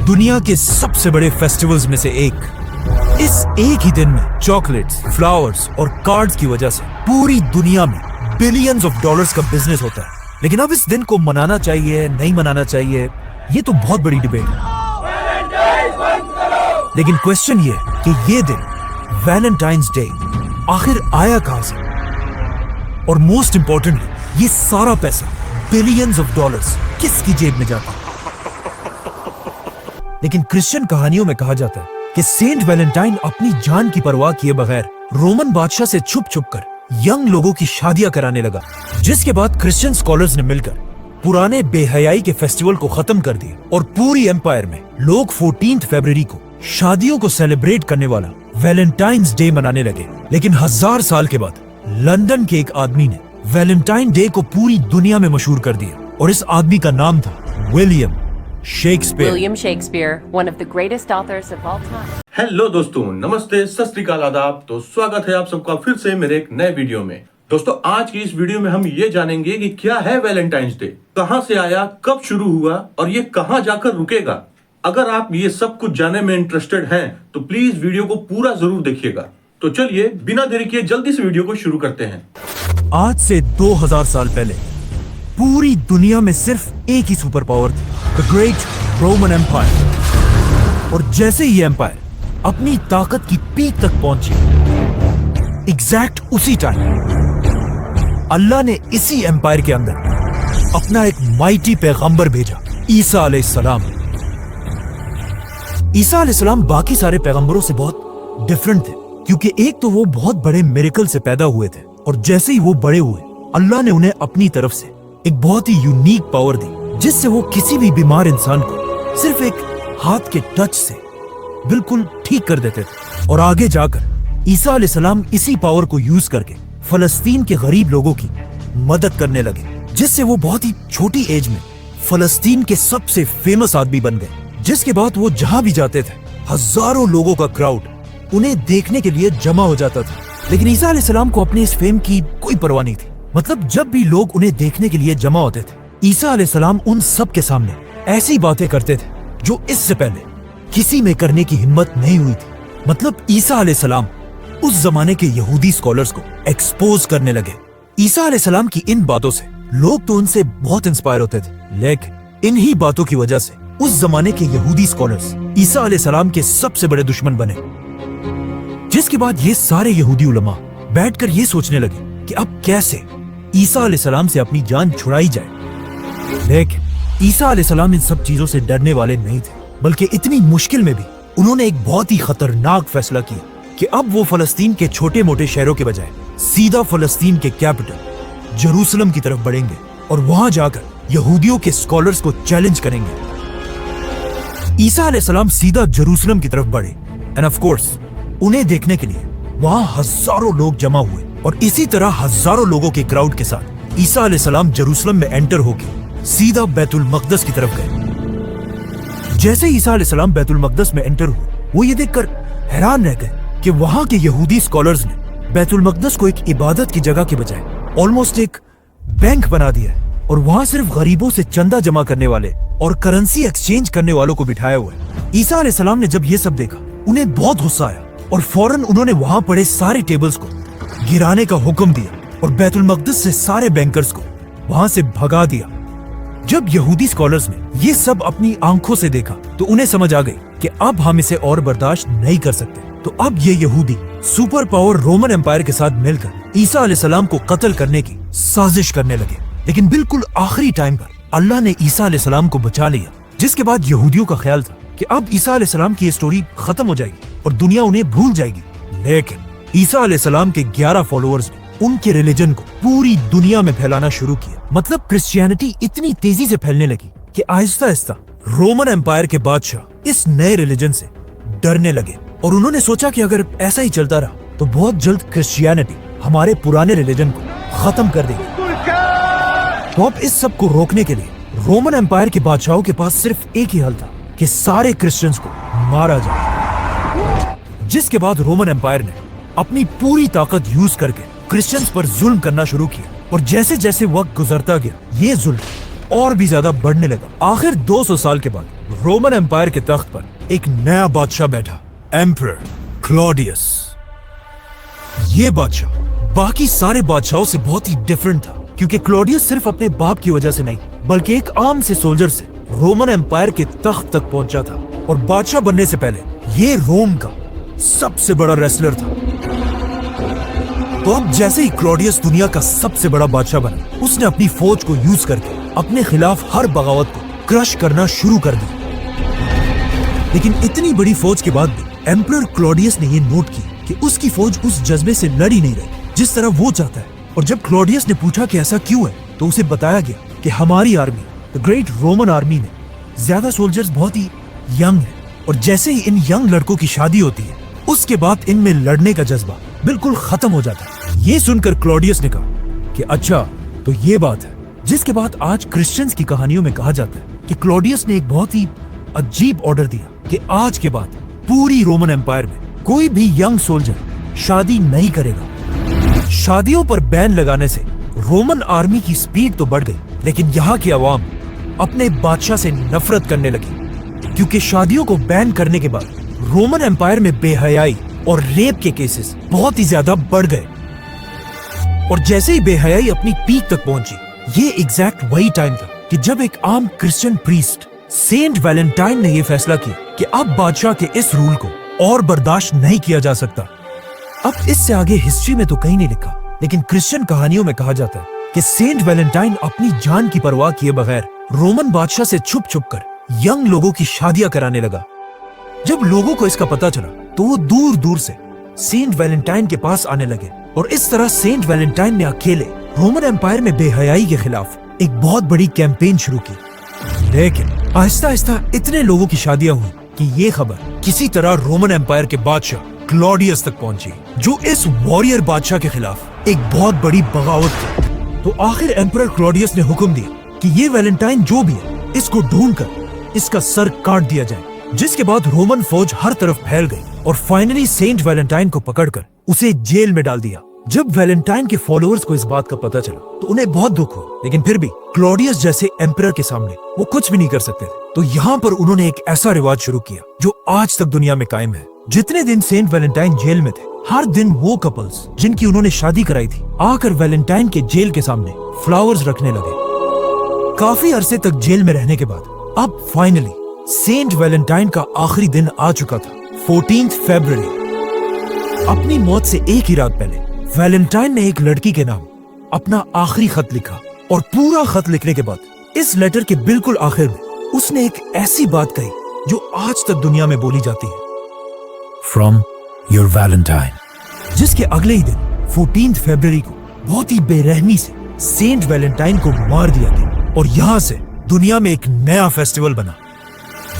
दुनिया के सबसे बड़े फेस्टिवल्स में से एक। इस एक ही दिन में चॉकलेट्स, फ्लावर्स और कार्ड्स की वजह से पूरी दुनिया में बिलियंस ऑफ डॉलर्स का बिजनेस होता है। लेकिन अब इस दिन को मनाना चाहिए नहीं मनाना चाहिए, ये तो बहुत बड़ी डिबेट है। लेकिन क्वेश्चन ये कि ये दिन वैलेंटाइंस डे आखिर आया कहां से, और मोस्ट इंपॉर्टेंटली ये सारा पैसा बिलियंस ऑफ डॉलर्स किसकी जेब में जाता है। लेकिन क्रिश्चियन कहानियों में कहा जाता है कि सेंट वैलेंटाइन अपनी जान की परवाह किए बगैर रोमन बादशाह से छुप छुप कर यंग लोगों की शादियां कराने लगा, जिसके बाद क्रिश्चियन स्कॉलर्स ने मिलकर पुराने बेहयाई के फेस्टिवल को खत्म कर दिया और पूरी एम्पायर में लोग 14 फरवरी को शादियों को सेलिब्रेट करने वाला वैलेंटाइंस डे मनाने लगे। लेकिन 1000 साल के बाद लंदन के एक आदमी ने वैलेंटाइन डे को पूरी दुनिया में मशहूर कर दिया, और इस आदमी का नाम था William Shakespeare. William Shakespeare, one of the greatest authors of all time. Hello दोस्तों, नमस्ते, सत श्री अकाल, आदाब। तो स्वागत है आप सबका फिर से मेरे एक नए वीडियो में। दोस्तों, आज की इस वीडियो में हम ये जानेंगे कि क्या है वैलेंटाइंस डे, कहां से आया, कब शुरू हुआ और ये कहां जाकर रुकेगा। अगर आप ये सब कुछ जानने में इंटरेस्टेड हैं तो प्लीज वीडियो को पूरा जरूर देखिएगा। तो चलिए बिना देरी किए जल्दी से वीडियो को शुरू करते हैं। आज से 2000 साल पहले पूरी दुनिया में सिर्फ एक ही सुपर पावर थी, द ग्रेट रोमन एम्पायर। और जैसे ही एम्पायर अपनी ताकत की पीक तक पहुंची, एग्जैक्ट उसी टाइम अल्लाह ने इसी एम्पायर के अंदर अपना एक माइटी पैगंबर भेजा, ईसा अलैहिस्सलाम। ईसा अलैहिस्सलाम बाकी सारे पैगंबरों से बहुत डिफरेंट थे, क्योंकि एक तो वो बहुत बड़े मिरेकल से पैदा हुए थे, और जैसे ही वो बड़े हुए अल्लाह ने उन्हें अपनी तरफ से एक बहुत ही यूनिक पावर दी, जिससे वो किसी भी बीमार इंसान को सिर्फ एक हाथ के टच से बिल्कुल ठीक कर देते थे। और आगे जाकर ईसा अलैहिस्सलाम इसी पावर को यूज करके फलस्तीन के गरीब लोगों की मदद करने लगे, जिससे वो बहुत ही छोटी एज में फलस्तीन के सबसे फेमस आदमी बन गए। जिसके बाद वो जहां भी जाते थे हजारों लोगों का क्राउड उन्हें देखने के लिए जमा हो जाता था। लेकिन ईसा अलैहिस्सलाम को अपने इस फेम की कोई परवाह नहीं थी। मतलब जब भी लोग उन्हें देखने के लिए जमा होते थे, ईसा अलैहिस्सलाम उन सब के सामने ऐसी बातें करते थे जो इससे पहले किसी में करने की हिम्मत नहीं हुई थी। मतलब ईसा अलैहिस्सलाम उस जमाने के यहूदी स्कॉलर्स को एक्सपोज करने लगे। ईसा अलैहिस्सलाम की इन बातों से लोग तो उनसे बहुत इंस्पायर होते थे, लेकिन इन्हीं बातों की वजह से उस जमाने के यहूदी स्कॉलर्स ईसा अलैहिस्सलाम के सबसे बड़े दुश्मन बने। जिसके बाद ये सारे यहूदी उलमा बैठकर ये सोचने लगे कि अब कैसे ईसा अलैहिस्सलाम से अपनी जान छुड़ाई जाए। लेकिन ईसा अलैहिस्सलाम इन सब चीजों से डरने वाले नहीं थे, बल्कि इतनी मुश्किल में भी उन्होंने एक बहुत ही खतरनाक फैसला किया कि अब वो फलस्तीन के छोटे मोटे शहरों के बजाय सीधा फलस्तीन के कैपिटल जेरूसलम की तरफ बढ़ेंगे और वहां जाकर यहूदियों के स्कॉलर्स को चैलेंज करेंगे। ईसा अलैहिस्सलाम सीधा जेरूसलम की तरफ बढ़े, एंड ऑफ कोर्स उन्हें देखने के लिए वहां हजारों लोग जमा हुए। और इसी तरह हजारों लोगों के क्राउड के साथ ईसा अलैहिस्सलाम जेरूसलम में एंटर होकर सीधा बैतुल मक़दस की तरफ गए। जैसे ईसा अलैहिस्सलाम बैतुल मक़दस में एंटर हुए, वो ये देखकर हैरान रह गए कि वहां के यहूदी स्कॉलर्स ने बैतुल मक़दस को एक इबादत की जगह के बजाय ऑलमोस्ट एक बैंक बना दिया है, और वहां सिर्फ गरीबों से चंदा जमा करने वाले और करेंसी एक्सचेंज करने वालों को बिठाया हुआ है। ईसा अलैहिस्सलाम ने जब ये सब देखा, उन्हें बहुत गुस्सा आया और फौरन उन्होंने वहां पड़े सारे टेबल्स को गिराने का हुक्म दिया और बैतुल मक़दस से सारे बैंकर्स को वहां से भगा दिया। जब यहूदी स्कॉलर्स ने ये सब अपनी आंखों से देखा तो उन्हें समझ आ गई कि अब हम इसे और बर्दाश्त नहीं कर सकते। तो अब ये यहूदी सुपर पावर रोमन एम्पायर के साथ मिलकर ईसा अलैहिस्सलाम को कत्ल करने की साजिश करने लगे। लेकिन बिल्कुल आखिरी टाइम पर अल्लाह ने ईसा अलैहिस्सलाम को बचा लिया, जिसके बाद यहूदियों का ख्याल था कि अब ईसा अलैहिस्सलाम की स्टोरी खत्म हो जाएगी और दुनिया उन्हें भूल जाएगी। लेकिन ईसा अलैहिस्सलाम के 11 फॉलोअर्स ने उनके रिलीजन को पूरी दुनिया में फैलाना शुरू किया। मतलब क्रिश्चियनिटी इतनी तेजी से फैलने लगी कि आहिस्ता आहिस्ता रोमन एम्पायर के बादशाह इस नए रिलीजन से डरने लगे, और उन्होंने सोचा कि अगर ऐसा ही चलता रहा तो बहुत जल्द क्रिश्चियनिटी हमारे पुराने रिलीजन को खत्म कर देगी। तो अब इस सब को रोकने के लिए रोमन एम्पायर के बादशाहों के पास सिर्फ एक ही हल था कि सारे क्रिश्चियंस को मारा जाए। जिसके बाद रोमन एम्पायर ने अपनी पूरी ताकत यूज करके क्रिश्चियंस पर जुल्म करना शुरू किया, और जैसे जैसे वक्त गुजरता गया ये जुल्म और भी ज्यादा बढ़ने लगा। आखिर 200 साल के बाद रोमन एम्पायर के तख्त पर एक नया बादशाह बैठा, एम्परर क्लॉडियस। ये बादशाह बाकी सारे बादशाहों से बहुत ही डिफरेंट था, क्योंकि क्लॉडियस सिर्फ अपने बाप की वजह से नहीं, बल्कि एक आम से सोल्जर से रोमन एम्पायर के तख्त तक पहुंचा था। और बादशाह बनने से पहले ये रोम का सबसे बड़ा रेसलर था। तो अब जैसे ही क्लॉडियस दुनिया का सबसे बड़ा बादशाह बना, उसने अपनी फौज को यूज करके अपने खिलाफ हर बगावत को क्रश करना शुरू कर दिया। लेकिन इतनी बड़ी फौज के बाद भी एम्परर क्लॉडियस ने यह नोट की कि उसकी फौज उस जज्बे से लड़ ही नहीं रही जिस तरह वो चाहता है। और जब क्लॉडियस ने पूछा कि ऐसा क्यों है, तो उसे बताया गया कि हमारी army, the great Roman army में ज्यादा सोल्जर्स बहुत ही यंग है, और जैसे ही इन यंग लड़कों की शादी होती है, उसके बाद इनमें लड़ने का जज्बा बिल्कुल खत्म हो जाता है। ये सुनकर क्लॉडियस ने कहा कि अच्छा, तो ये बात है। जिसके बाद आज क्रिश्चियंस की कहानियों में कहा जाता है कि क्लॉडियस ने एक बहुत ही अजीब ऑर्डर दिया कि आज के बाद पूरी रोमन एम्पायर में कोई भी यंग सोल्जर शादी नहीं करेगा। शादियों पर बैन लगाने से रोमन आर्मी की स्पीड तो बढ़ गई, लेकिन यहाँ की आवाम अपने बादशाह से नफरत करने लगी, क्योंकि शादियों को बैन करने के बाद रोमन एम्पायर में बेहयाई और रेप के केसेस बहुत ही ज्यादा बढ़ गए। और जैसे ही बेहयाई अपनी पीक तक पहुंची, ये एग्जैक्ट वही टाइम था कि जब एक आम क्रिश्चियन प्रीस्ट सेंट वैलेंटाइन ने यह फैसला किया कि अब बादशाह के इस रूल को और बर्दाश्त नहीं किया जा सकता। अब इससे आगे हिस्ट्री में तो कहीं नहीं लिखा, लेकिन क्रिश्चियन कहानियों में कहा जाता है कि सेंट वैलेंटाइन अपनी जान की परवाह किए बगैर रोमन बादशाह से छुप छुप कर यंग लोगों की शादियां कराने लगा। जब लोगों को इसका पता चला, तो वो दूर दूर से सेंट वैलेंटाइन के पास आने लगे, और इस तरह सेंट वैलेंटाइन ने अकेले रोमन एम्पायर में बेहयाई के खिलाफ एक बहुत बड़ी कैंपेन शुरू की। लेकिन आहिस्ता आहिस्ता इतने लोगों की शादियां हुई कि ये खबर किसी तरह रोमन एम्पायर के बादशाह क्लॉडियस तक पहुंची, जो इस वॉरियर बादशाह के खिलाफ एक बहुत बड़ी बगावत थी। तो आखिर एम्परर क्लॉडियस ने हुक्म दिया कि ये वैलेंटाइन जो भी है, इसको ढूंढकर इसका सर काट दिया जाए। जिसके बाद रोमन फौज हर तरफ फैल गई और फाइनली सेंट वैलेंटाइन को पकड़कर उसे जेल में डाल दिया। जब वैलेंटाइन के फॉलोअर्स को इस बात का पता चला, तो उन्हें बहुत दुख हुआ, लेकिन फिर भी क्लॉडियस जैसे एम्परर के सामने वो कुछ भी नहीं कर सकते थे। तो यहाँ पर उन्होंने एक ऐसा रिवाज शुरू किया जो आज तक दुनिया में कायम है। जितने दिन सेंट वैलेंटाइन जेल में थे, हर दिन वो कपल्स जिनकी उन्होंने शादी कराई थी, आकर वैलेंटाइन के जेल के सामने फ्लावर्स रखने लगे। काफी अरसे तक जेल में रहने के बाद अब फाइनली सेंट वैलेंटाइन का आखिरी दिन आ चुका था, 14 फरवरी। अपनी मौत से एक ही रात पहले वैलेंटाइन ने एक लड़की के नाम अपना आखिरी खत लिखा, और पूरा खत लिखने के बाद इस लेटर के बिल्कुल आखिर में उसने एक ऐसी बात कही जो आज तक दुनिया में बोली जाती है, फ्रॉम योर वैलेंटाइन। जिसके अगले ही दिन 14 फरवरी को बहुत ही बेरहमी से सेंट वैलेंटाइन को मार दिया गया, और यहाँ से दुनिया में एक नया फेस्टिवल बना,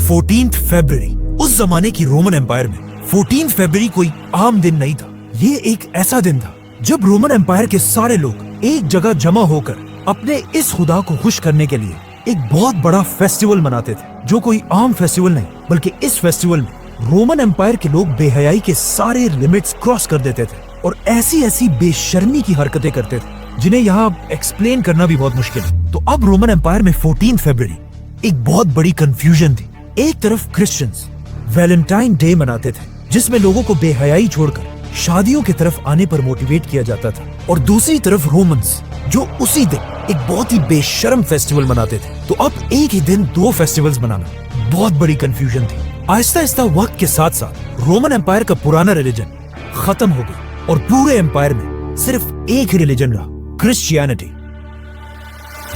14 फरवरी। उस जमाने की रोमन एम्पायर में 14 फरवरी कोई आम दिन नहीं था। ये एक ऐसा दिन था जब रोमन एम्पायर के सारे लोग एक जगह जमा होकर अपने इस खुदा को खुश करने के लिए एक बहुत बड़ा फेस्टिवल मनाते थे, जो कोई आम फेस्टिवल नहीं, बल्कि इस फेस्टिवल में रोमन एम्पायर के लोग बेहयाई के सारे लिमिट्स क्रॉस कर देते थे और ऐसी ऐसी बेशर्मी की हरकतें करते थे जिन्हें यहाँ एक्सप्लेन करना भी बहुत मुश्किल है। तो अब रोमन एम्पायर में 14 फरवरी एक बहुत बड़ी कंफ्यूजन थी। एक तरफ क्रिश्चियंस वैलेंटाइन डे मनाते थे, जिसमें लोगों को बेहयाई छोड़कर शादियों की तरफ आने पर मोटिवेट किया जाता था, और दूसरी तरफ रोमन्स जो उसी दिन एक बहुत ही बेशर्म फेस्टिवल मनाते थे। तो अब एक ही दिन दो फेस्टिवल्स मनाना बहुत बड़ी कंफ्यूजन थी। आहिस्ता आहिस्ता वक्त के साथ साथ रोमन एम्पायर का पुराना रिलीजन खत्म हो गया और पूरे एम्पायर में सिर्फ एक ही रिलीजन रहा, क्रिश्चियनिटी।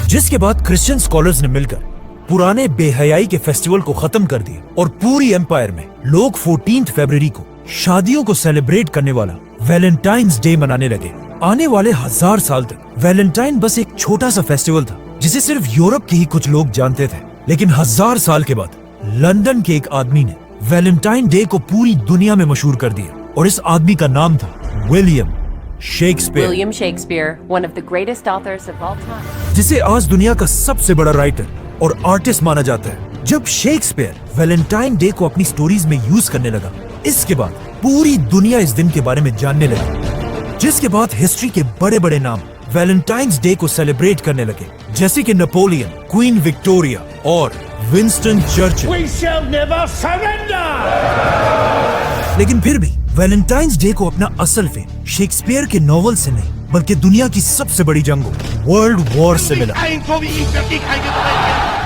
जिसके बाद क्रिश्चियन स्कॉलर्स ने मिलकर पुराने बेहयाई के फेस्टिवल को खत्म कर दिया और पूरी एम्पायर में लोग 14 फरवरी को शादियों को सेलिब्रेट करने वाला वैलेंटाइन्स डे मनाने लगे। आने वाले 1000 साल तक वैलेंटाइन बस एक छोटा सा फेस्टिवल था जिसे सिर्फ यूरोप के ही कुछ लोग जानते थे, लेकिन 1000 साल के बाद लंदन के एक आदमी ने वैलेंटाइन डे को पूरी दुनिया में मशहूर कर दिया, और इस आदमी का नाम था William Shakespeare. William Shakespeare, one of the greatest authors of all time. जिसे आज दुनिया का सबसे बड़ा राइटर और आर्टिस्ट माना जाता है। जब शेक्सपियर वैलेंटाइन डे को अपनी स्टोरीज में यूज करने लगा, इसके बाद पूरी दुनिया इस दिन के बारे में जानने लगी, जिसके बाद हिस्ट्री के बड़े बड़े नाम वैलेंटाइंस डे को सेलिब्रेट करने लगे, जैसे कि नेपोलियन, क्वीन विक्टोरिया और Winston Churchill. We shall never surrender! लेकिन फिर भी वैलेंटाइंस डे को अपना असल फेम शेक्सपियर के नॉवल से नहीं, बल्कि दुनिया की सबसे बड़ी जंगों वर्ल्ड वॉर से मिला,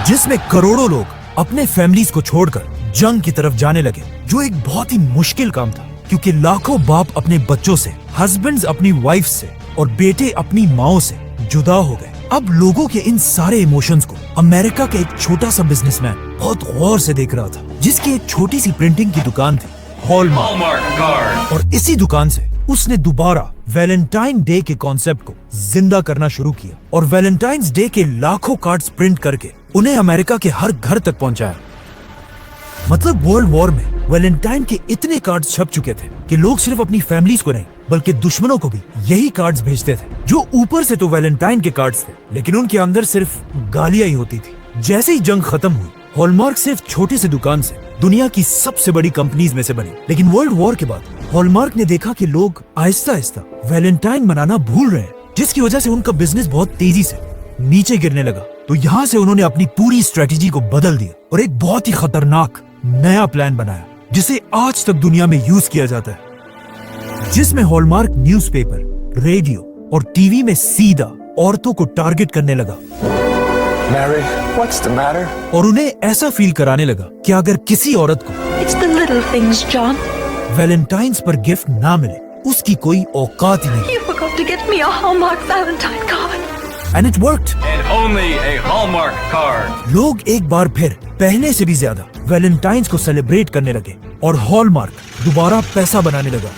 जिसमें करोड़ों लोग अपने फैमिलीज को छोड़कर जंग की तरफ जाने लगे, जो एक बहुत ही मुश्किल काम था, क्योंकि लाखों बाप अपने बच्चों से, हस्बैंड्स अपनी वाइफ से और बेटे अपनी माओ से जुदा हो गए। अब लोगों के इन सारे इमोशंस को अमेरिका का एक छोटा सा बिजनेसमैन बहुत गौर से देख रहा था, जिसकी एक छोटी सी प्रिंटिंग की दुकान थी, हॉलमार्क। और इसी दुकान से उसने दोबारा वैलेंटाइन डे के कॉन्सेप्ट को जिंदा करना शुरू किया और वैलेंटाइंस डे के लाखों कार्ड्स प्रिंट करके उन्हें अमेरिका के हर घर तक पहुंचाया। मतलब वर्ल्ड वॉर में वैलेंटाइन के इतने कार्ड्स छप चुके थे कि लोग सिर्फ अपनी फैमिलीज को नहीं, बल्कि दुश्मनों को भी यही कार्ड्स भेजते थे, जो ऊपर से तो वैलेंटाइन के कार्ड्स थे, लेकिन उनके अंदर सिर्फ गालियां ही होती थी। जैसे ही जंग खत्म हुई, हॉलमार्क सिर्फ छोटी सी दुकान से दुनिया की सबसे बड़ी कंपनीज में से बनी। लेकिन वर्ल्ड वॉर के बाद हॉलमार्क ने देखा कि लोग आहिस्ता आहिस्ता वैलेंटाइन मनाना भूल रहे हैं, जिसकी वजह से उनका बिजनेस बहुत तेजी से नीचे गिरने लगा। तो यहाँ से उन्होंने अपनी पूरी स्ट्रेटेजी को बदल दिया और एक बहुत ही खतरनाक नया प्लान बनाया, जिसे आज तक दुनिया में यूज किया जाता है, जिसमें हॉलमार्क न्यूज़पेपर, रेडियो और टीवी में सीधा औरतों को टारगेट करने लगा। Mary, what's the matter? और उन्हें ऐसा फील कराने लगा कि अगर किसी औरत को It's the little things, John. Valentine's पर गिफ्ट ना मिले, उसकी कोई औकात ही नहीं। You forgot to get me a Hallmark Valentine card. And it worked. And only a Hallmark card. लोग एक बार फिर पहले से भी ज्यादा वैलेंटाइंस को सेलिब्रेट करने लगे और हॉलमार्क दोबारा पैसा बनाने लगा।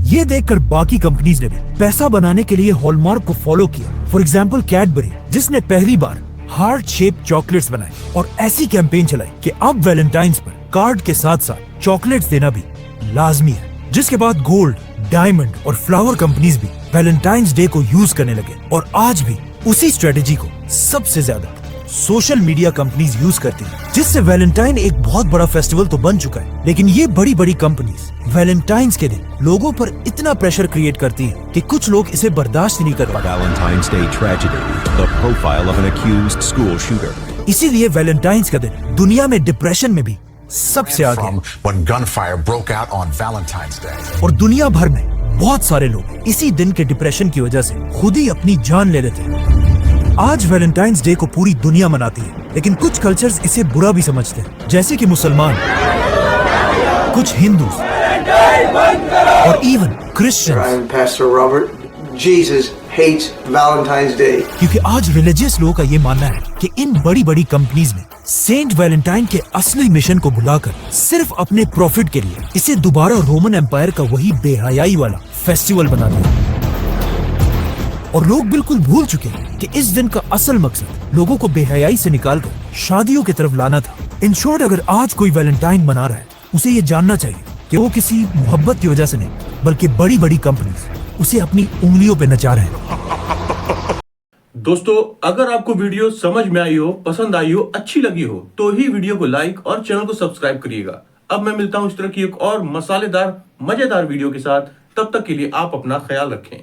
ये देखकर बाकी कंपनीज ने भी पैसा बनाने के लिए हॉलमार्क को फॉलो किया। फॉर एग्जाम्पल कैडबरी, जिसने पहली बार हार्ट शेप चॉकलेट्स बनाए और ऐसी कैंपेन चलाई कि अब वैलेंटाइंस पर कार्ड के साथ साथ चॉकलेट्स देना भी लाजमी है। जिसके बाद गोल्ड, डायमंड और फ्लावर कंपनीज भी वैलेंटाइंस डे को यूज करने लगे और आज भी उसी स्ट्रेटेजी को सबसे ज्यादा सोशल मीडिया कंपनीज यूज करती हैं, जिससे वैलेंटाइन एक बहुत बड़ा फेस्टिवल तो बन चुका है। लेकिन ये बड़ी बड़ी कंपनीज वैलेंटाइंस के दिन लोगों पर इतना प्रेशर क्रिएट करती हैं कि कुछ लोग इसे बर्दाश्त ही नहीं कर पाते। Valentine's Day tragedy, the profile of an accused school shooter. इसीलिए वैलेंटाइंस का दिन दुनिया में डिप्रेशन में भी सबसे आगे है। From when gunfire broke out on Valentine's Day. और दुनिया भर में बहुत सारे लोग इसी दिन के डिप्रेशन की वजह से खुद ही अपनी जान ले लेते हैं। आज वैलेंटाइंस डे को पूरी दुनिया मनाती है, लेकिन कुछ कल्चर्स इसे बुरा भी समझते हैं, जैसे कि मुसलमान, कुछ हिंदू और even Christians. I'm Pastor Robert. Jesus hates Valentine's Day. क्योंकि आज रिलीजियस लोगों का ये मानना है कि इन बड़ी बड़ी कंपनीज ने सेंट वैलेंटाइन के असली मिशन को भुलाकर सिर्फ अपने प्रॉफिट के लिए इसे दोबारा रोमन एम्पायर का वही बेहयाई वाला फेस्टिवल बना दिया। और लोग बिल्कुल भूल चुके हैं कि इस दिन का असल मकसद लोगों को बेहयाई से निकालकर शादियों की तरफ लाना था। इन शॉर्ट, अगर आज कोई वैलेंटाइन मना रहा है, उसे ये जानना चाहिए कि वो किसी मोहब्बत की वजह से नहीं, बल्कि बड़ी बड़ी कंपनीज उसे अपनी उंगलियों पे नचा रहे हैं। दोस्तों, अगर आपको वीडियो समझ में आई हो, पसंद आई हो, अच्छी लगी हो, तो ही वीडियो को लाइक और चैनल को सब्सक्राइब करिएगा। अब मैं मिलता हूं इस तरह की एक और मसालेदार, मजेदार वीडियो के साथ। तब तक के लिए आप अपना ख्याल रखें।